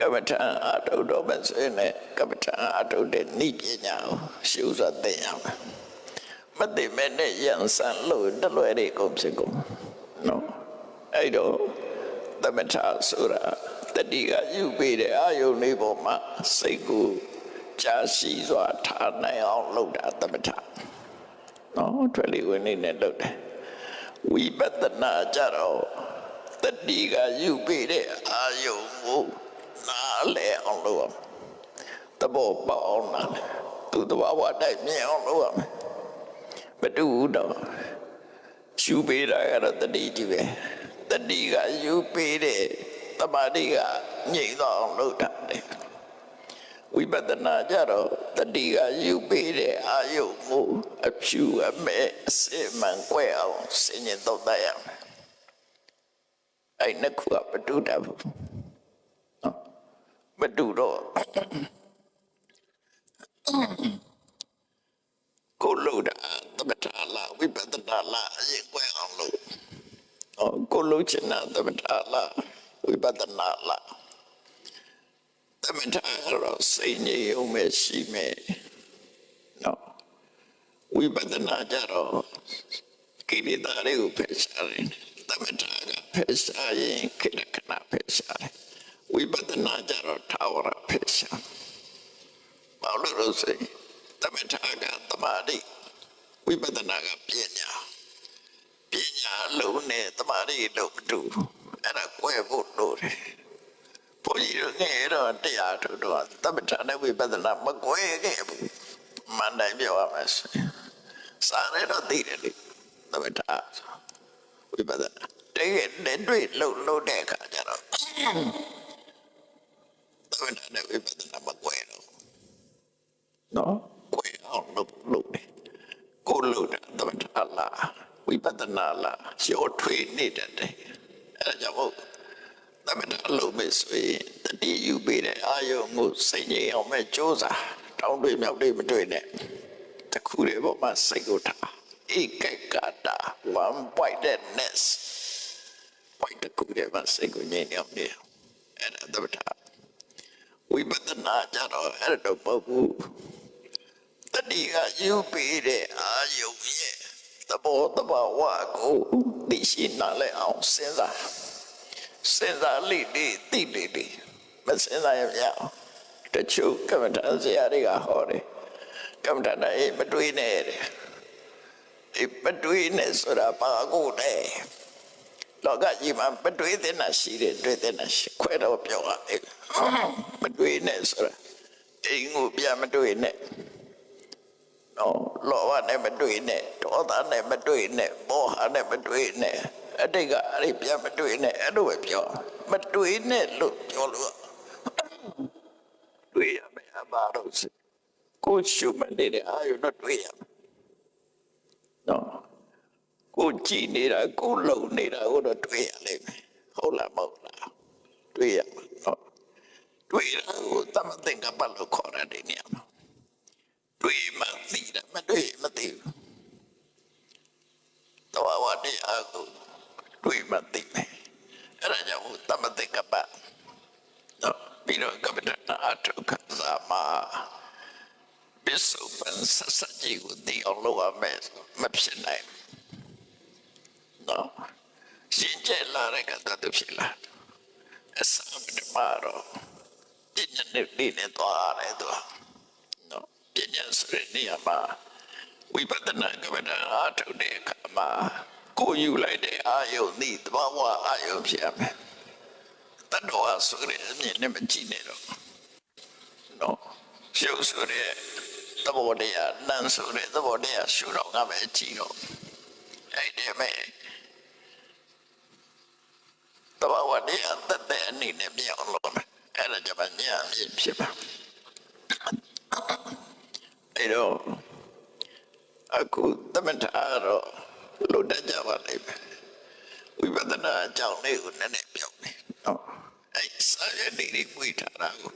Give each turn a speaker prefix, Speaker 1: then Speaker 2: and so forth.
Speaker 1: ကမ္မထာအထုတော်မဆိုရင်လည်းကမ္မထာအထုတဲ့နိပညာကိုရှုစွာသိရမယ်မသိမဲ့နဲ့ရန်ဆန်လို့တလွယ်တွေကုန်ဖြစ်ကုန်နော်အဲ့တော့သမထဆိုတာတတိကယူပေးတဲ့အာယုန်လေးပေါ်မှာစိတ်ကိုကြာရှိစွာထားနိုင်အောင်လုပ်တာသမထနော်ထွက်လေဝင်နေနဲ့လုပ်တယ်ဝိပဿနာကြတော့တတိကယူပေးတဲ့အာယုန်ကိုနားလည်အောင်လုပ်အောင်သဘောပေါက်အောင်နားသူသဘာဝတိုင်းမြင်အောင်လုပ်အောင်မတူဘူးတော့ယူပေးတာကတော့တတိကြီးပဲတတိကယူပေးတဲ့တမာတိကငြိမ့်တော့အောင်လုပ်တာတယ်ဝိပဿနာကြတော့တတိကယူပေးတဲ့အာယုကိုအဖြူအမဲ့အစစ်မှန်ကွဲအောင်စဉ်းကျင်တော့တတ်ရမယ်အဲ့နှစ်ခုကမတူတတ်ဘူးနော်မတူတော့ကိုလို့တာသမထလားဝိပဿနာလားအရင်ကွဲအောင်လုပ်ကိုလို့ချင်တာသမထလားဝိပဿနာလားသမထရောစိတ်ငြိမ်အောင်မရှိမယ်နော်ဝိပဿနာကြတော့ကိလေသာတွေကိုဖယ်ရှားတယ်သမထကဖယ်ရှားရင်ခိတ္တခဏဖယ်ရှားတယ်ဝိပဿနာကြတော့ထာဝရဖယ်ရှားဘာလို့ဆိုရင်သမထကသမာဓိဝိပဿနာကပညာလုံးနဲ့သမာဓိလုံးမတူအဲ့ဒါကွဲဖို့လို့တယ်ဘုန်းကြီးတို့ငယ်တော့တရားထုတ်တော့သမထနဲ့ဝိပဿနာမကွဲခဲ့ဘူးမှန်တယ်ပြောရမယ်ဆိုရင်စာရဲတော့သိတယ်လေသမထဝိပဿနာတကယ်နဲ့တွေ့လို့တဲ့အခါကျတော့သမထနဲ့ဝိပဿနာမကွဲတော့နော်ကွဲအောင်လုပ်တယ်ကိုလို့တာသမထလားဝိပဿနာလားရောထွေးနေတတ်တယ်အဲ့ဒါကြောင့်မို့သမထလုပ်မယ်ဆိုရင်တတိယူပေးတဲ့အာယုံကိုစိတ်ငြိမ်အောင်မဲ့ကြိုးစားတောင်းတွေမြောက်တွေမတွေ့နဲ့တခုတည်းပေါ်မှာစိတ်ကိုထားဧကကတာ one pointedness point တခုတည်းမှာစိတ်ကိုငြိမ်အောင်နေအဲ့ဒါသမထဝိပဿနာကြတော့အဲ့ဒါတော့မဟုတ်ဘူးတတိကယူပေးတဲ့အာယုံရဲ့သဘောတဘာဝကိုသိရှိနားလည်အောင်စဉ်းစားလိသိလိမစဉ်းစားရပြအောင်တချို့ကမ္မဋ္ဌာန်းဆရာတွေကဟောတယ်ကမ္မဋ္ဌာန်းနဲ့မတွေးနဲ့တဲ့မတွေးနဲ့ဆိုတာဘာကိုလဲလောကကြီးမှာမတွေးတဲ့နာရှိတယ်တွေးတဲ့နာရှိခွဲတော့ပြောရတယ်မတွေးနဲ့ဆိုတာအိမ်ကိုပြမတွေးနဲ့လောဘနဲ့မတွေ့နဲ့ဒေါသနဲ့မတွေ့နဲ့မောဟနဲ့မတွေ့နဲ့အတိတ်ကအဲ့ဒီပြန်မတွေ့နဲ့အဲ့လိုပဲပြောမတွေ့နဲ့လို့ပြောလို့တွေ့ရမယ်အပါတော့ကိုရှုမနေတဲ့အာယုတော့တွေ့ရမယ်နော်ကိုကြည်နေတာကိုလုံနေတာကိုတော့တွေ့ရလိမ့်မယ်ဟုတ်လားမဟုတ်လားတွေ့ရမှာနော်တွေ့ရကိုသမသင်္ကပ္ပလို့ခေါ်တဲ့နေရာမှာတွေ့မှသိတယ်မတွေ့မသိဘူးတော့ဝတ္တရားကိုတွေ့မှသိမယ်အဲ့ဒါကြောင့်သမသင်္ကပ္ပတော့ပြီးတော့ကပ္ပတနာအထုခသာမှာပစ္စုပန်ဆက်စကြီးကိုသိအောင်လုပ်ရမယ်မဖြစ်နိုင်နော်ရှင်းကျက်လာတဲ့ကတော့ဖြစ်လာအစမတမာတော့ပညာနဲ့သွားတယ်တော့ပညာဆိုတဲ့နေရာမှာဝိပဿနာကမ္မဋ္ဌာန်းအားထုတ်တဲ့အခါမှာကိုယူလိုက်တဲ့အာယုန်ဒီသဘာဝအာယုန်ဖြစ်ရမယ်တတ္တဝါဆိုတဲ့အမြင်နဲ့မကြည့်နဲ့တော့နော်ရှုပ်ဆိုတဲ့သဘောတရားနန်းဆိုတဲ့သဘောတရားရှုတော့ငါပဲကြည့်တော့အဲ့ဒီမဲ့သဘာဝတရားတတ်တဲ့အနေနဲ့မြင်အောင်လုပ်မယ်အဲ့ဒါကြပါညာအမြင်ဖြစ်ပါအဲ့တော့အခုသမထတော့လို့တတ်ကြပါလိမ့်မယ်ဝိပဿနာအကြောင်းလေးကိုနည်းနည်းပြောမယ်နော်အဲ့စာရည်လေးကိုထားတာကို